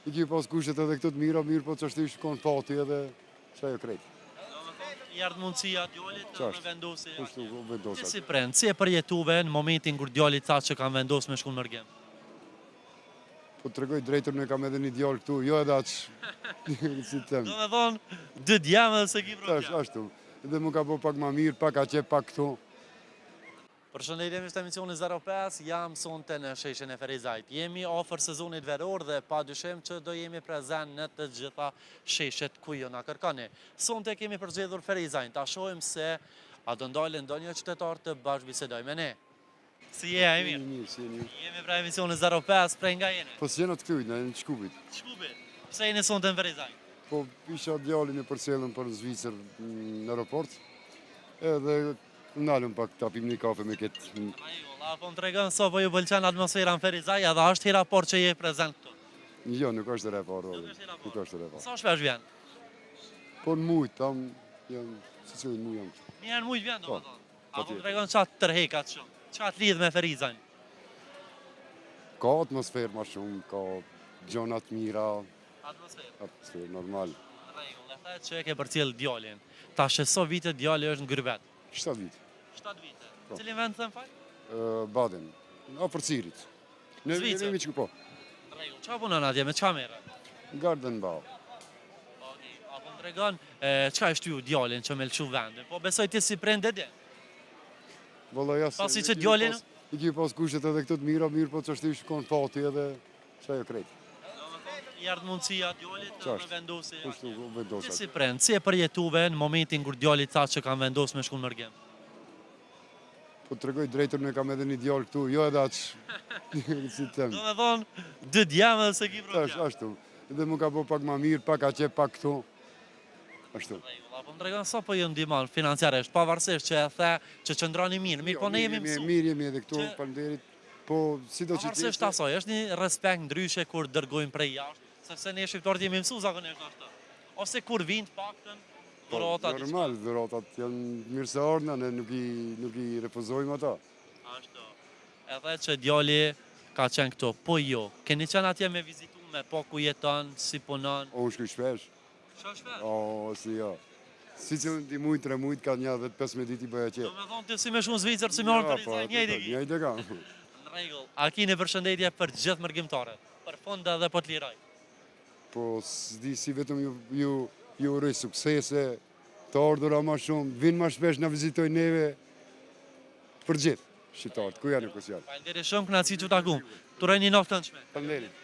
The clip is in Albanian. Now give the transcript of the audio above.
I ki pas kushtet edhe këtë të mira, mirë po që është i shkon fati edhe që ajo krejt. Jardë mundësia djallit me vendosi. Kështu vendosat. Si prend, si e përjetuve në momentin kur djalli tha që kanë vendosur me shku në Mërgjem? Po të tregoj drejtër, ne kam edhe një djallë këtu, jo edhe aq. Si them. Do me thonë, dy djamë dhe se ki problem. Ashtu. Edhe mu ka po pak ma mirë, pak a qep, pak këtu. Përshëndetje miqtë e emisionit 05, jam sonte në sheshin e Ferizajt. Jemi afër sezonit veror dhe pa dyshim që do jemi prezent në të gjitha sheshet ku jo na kërkoni. Sonte kemi përzgjedhur Ferizajt, ta shohim se a do ndalën ndonjë qytetar të bashkëbisedoj me ne. Si je, Emir? Mirë, si mirë. Jemi pra emisionit 05, prej nga jeni? Po s'jena të këtujt, në Shkupit. Shkupit? Pse jeni sonte në Ferizajt? Po isha djallin e përcjellën për Zvicër në aeroport, edhe nalëm pak të apim një kafe me këtë. A po më tregën so po ju pëlqen atmosfera në Ferizaj, edhe është hera por që je prezent këtu? Jo, nuk është e reparë. Nuk është e reparë. Sa shpesh vjen? Po në mujtë, tam janë, si që në mujtë janë. Një në mujtë vjen, do më thonë. A po më tregën qatë tërhekat shumë? Qatë lidhë me Ferizajn? Ka atmosferë ma shumë, ka gjonat mira. Atmosferë, normal. Regull, e thejtë që e ke përcjell djallin. Ta shëso vite djalli është në Gërbet. 7 vite. 7 vite. Cilin vend të më falj? Baden, a për Cirit. Zvicër? Në që po. Regull, qa punon atje, me qa mere? Garden Bau. A po më tregon, qa është ju djallin që me lëqu vendin? Po besoj ti si prende dhe? Pasi që djallin? I ki pas kushtet edhe këtë të mira, mirë po që është i shkon fati edhe që ajo krejt. Jardë mundësia djallit me vendosi. Kështu vendosat. Si prend, si e përjetuve në momentin kur djalli tha që kanë vendosur me shku në Mërgjem? Po të tregoj drejtër, ne kam edhe një djallë këtu, jo edhe aq. Si them. Do me thonë, dy djamë dhe se ki problem. Ashtu. Edhe mu ka po pak ma mirë, pak a qep, pak këtu. Ashtu. Po më tregon sa po ju ndihmon financiarisht, pavarësisht që e the që qëndroni mirë, mirë po ne jemi mësuar. Mirë jemi edhe këtu, faleminderit. Po si do që pavarësisht asoj, është një respekt ndryshe kur dërgojmë prej jashtë, sepse ne shqiptarët jemi mësuar zakonisht ashtu. Ose kur vinë të paktën dhurata. Normal, dhuratat janë mirë se ardhna, ne nuk i refuzojmë ata. Ashtu. Edhe që djali ka qenë këtu, po jo. Keni qenë atje me vizitu me po ku jeton, si punon? O, shkuj shpesh. Shpesh? O, si jo. Si që në 2 mujtë, 3 mujtë, ka një 15 ditë i bëja qe. Do me thonë të si me shumë Zvicër, si me orë Ferizaj, njëjtë ki. Njëjtë ka. Në regull, a kini përshëndetje për gjithë mërgjimtare, për fonda dhe po të liraj? Po, s'di si vetëm ju uroj suksese, të ardhura ma shumë, vinë ma shpesh në vizitoj neve, për gjithë shqiptarët, ku janë e kus janë. Falënderi shumë, kënaqësi që takum. Turoj një noftë këndshme. Faleminderit.